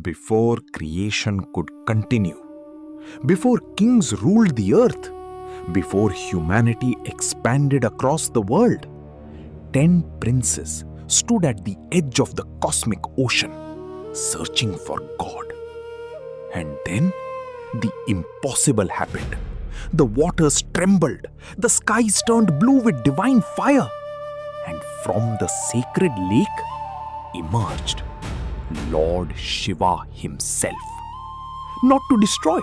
Before creation could continue, before kings ruled the earth, before humanity expanded across the world, 10 princes stood at the edge of the cosmic ocean, searching for God. And then the impossible happened. The waters trembled, the skies turned blue with divine fire, and from the sacred lake emerged Lord Shiva himself. Not to destroy,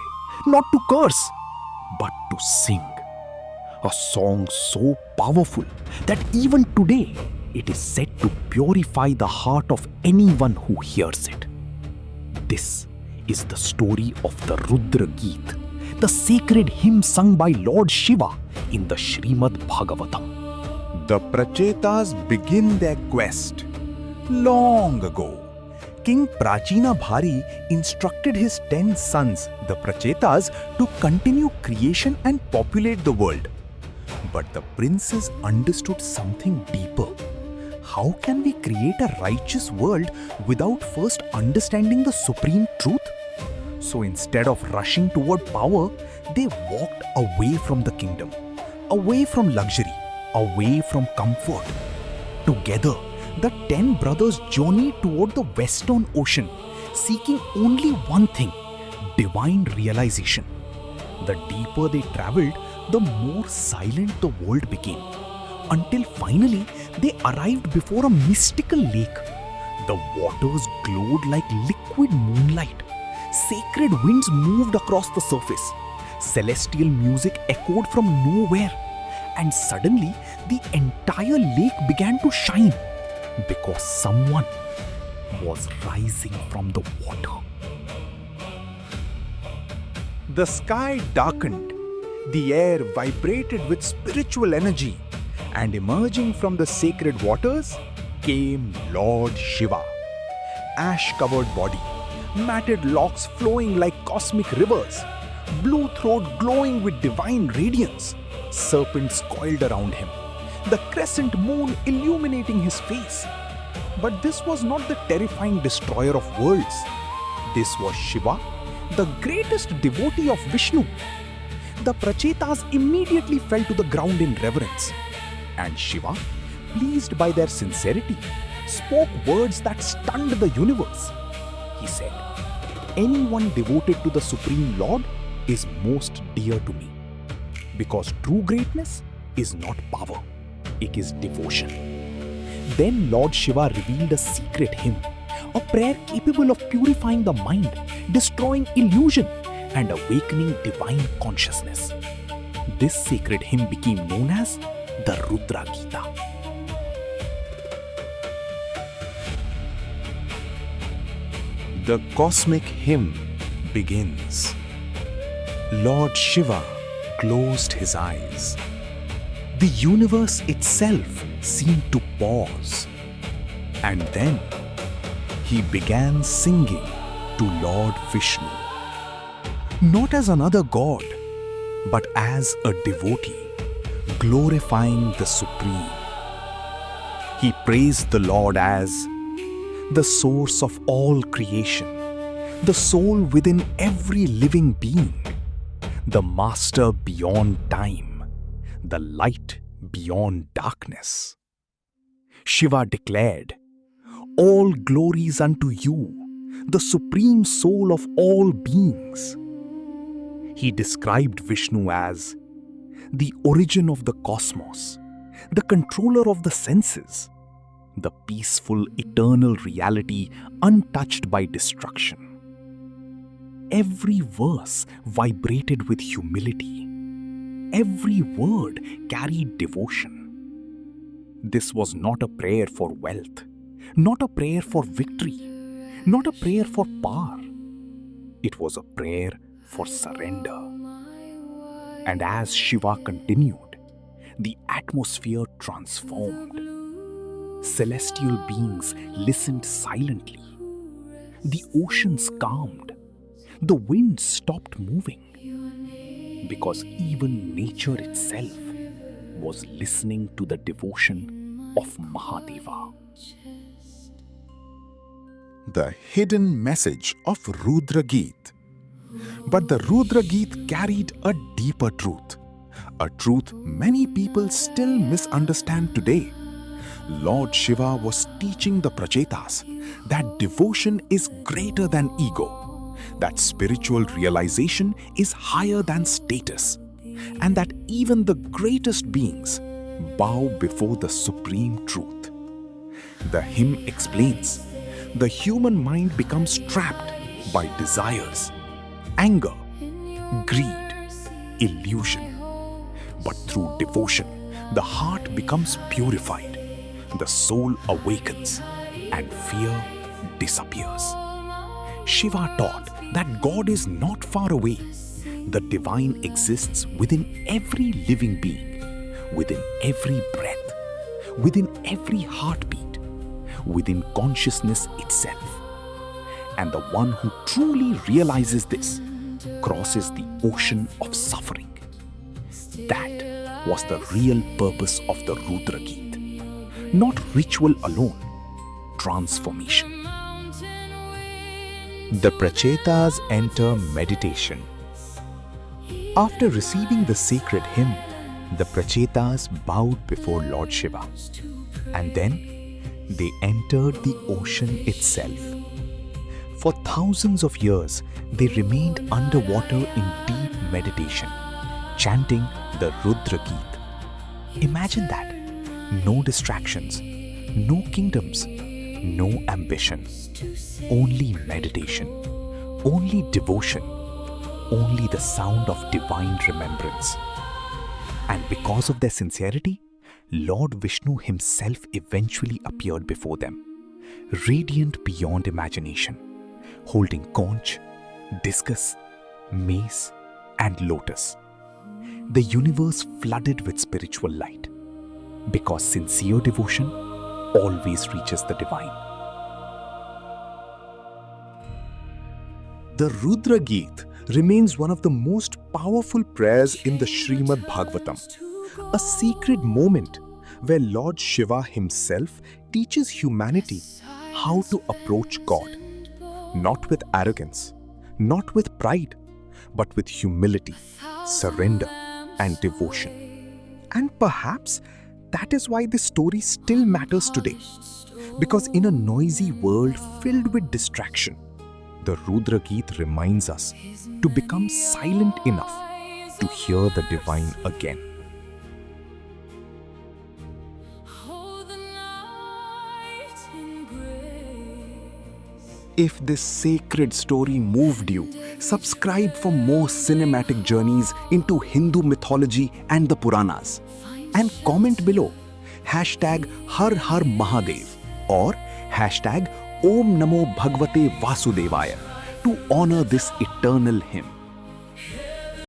not to curse, but to sing. A song so powerful that even today it is said to purify the heart of anyone who hears it. This is the story of the Rudra Geet, the sacred hymn sung by Lord Shiva in the Śrīmad Bhāgavatam. The Prachetas begin their quest. Long ago, King Prachina Bhari instructed his 10 sons, the Prachetas, to continue creation and populate the world. But the princes understood something deeper. How can we create a righteous world without first understanding the supreme truth? So instead of rushing toward power, they walked away from the kingdom, away from luxury, away from comfort. Together, the 10 brothers journeyed toward the western ocean, seeking only one thing: divine realization. The deeper they traveled, the more silent the world became, until finally they arrived before a mystical lake. The waters glowed like liquid moonlight. Sacred winds moved across the surface. Celestial music echoed from nowhere. And suddenly, the entire lake began to shine because someone was rising from the water. The sky darkened. The air vibrated with spiritual energy. And emerging from the sacred waters came Lord Shiva. Ash-covered body, matted locks flowing like cosmic rivers, blue throat glowing with divine radiance, serpents coiled around him, the crescent moon illuminating his face. But this was not the terrifying destroyer of worlds. This was Shiva, the greatest devotee of Vishnu. The Prachetas immediately fell to the ground in reverence. And Shiva, pleased by their sincerity, spoke words that stunned the universe. He said, "Anyone devoted to the Supreme Lord is most dear to me. Because true greatness is not power, it is devotion." Then Lord Shiva revealed a secret hymn, a prayer capable of purifying the mind, destroying illusion, and awakening divine consciousness. This sacred hymn became known as the Rudra Geet. The cosmic hymn begins. Lord Shiva closed his eyes. The universe itself seemed to pause. And then he began singing to Lord Vishnu. Not as another god, but as a devotee, glorifying the Supreme. He praised the Lord as the source of all creation, the soul within every living being, the master beyond time, the light beyond darkness. Shiva declared, "All glories unto you, the supreme soul of all beings." He described Vishnu as the origin of the cosmos, the controller of the senses, the peaceful eternal reality untouched by destruction. Every verse vibrated with humility. Every word carried devotion. This was not a prayer for wealth, not a prayer for victory, not a prayer for power. It was a prayer for surrender. And as Shiva continued, the atmosphere transformed. Celestial beings listened silently. The oceans calmed. The winds stopped moving. Because even nature itself was listening to the devotion of Mahadeva. the hidden message of Rudra Geet. But the Rudra Geet carried a deeper truth, a truth many people still misunderstand today. Lord Shiva was teaching the Prachetas that devotion is greater than ego, that spiritual realization is higher than status, and that even the greatest beings bow before the supreme truth. The hymn explains, the human mind becomes trapped by desires, anger, greed, illusion. But through devotion, the heart becomes purified, the soul awakens, and fear disappears. Shiva taught that God is not far away. The divine exists within every living being, within every breath, within every heartbeat, within consciousness itself. And the one who truly realizes this crosses the ocean of suffering. That was the real purpose of the Rudra Geet. Not ritual alone, transformation. The Prachetas enter meditation. After receiving the sacred hymn, the Prachetas bowed before Lord Shiva, and then they entered the ocean itself. For thousands of years, they remained underwater in deep meditation, chanting the Rudra Geet. Imagine that. No distractions, no kingdoms, no ambition, only meditation, only devotion, only the sound of divine remembrance. And because of their sincerity, Lord Vishnu himself eventually appeared before them, radiant beyond imagination, holding conch, discus, mace, and lotus. The universe flooded with spiritual light, because sincere devotion always reaches the divine. The Rudra Geet remains one of the most powerful prayers in the Śrīmad Bhāgavatam, a sacred moment where Lord Shiva himself teaches humanity how to approach God, not with arrogance, not with pride, but with humility, surrender, and devotion. And perhaps that is why this story still matters today. Because in a noisy world filled with distraction, the Rudra Geet reminds us to become silent enough to hear the divine again. If this sacred story moved you, subscribe for more cinematic journeys into Hindu mythology and the Puranas. And comment below #Har Har Mahadev or #Om Namo Bhagavate Vasudevaya to honor this eternal hymn.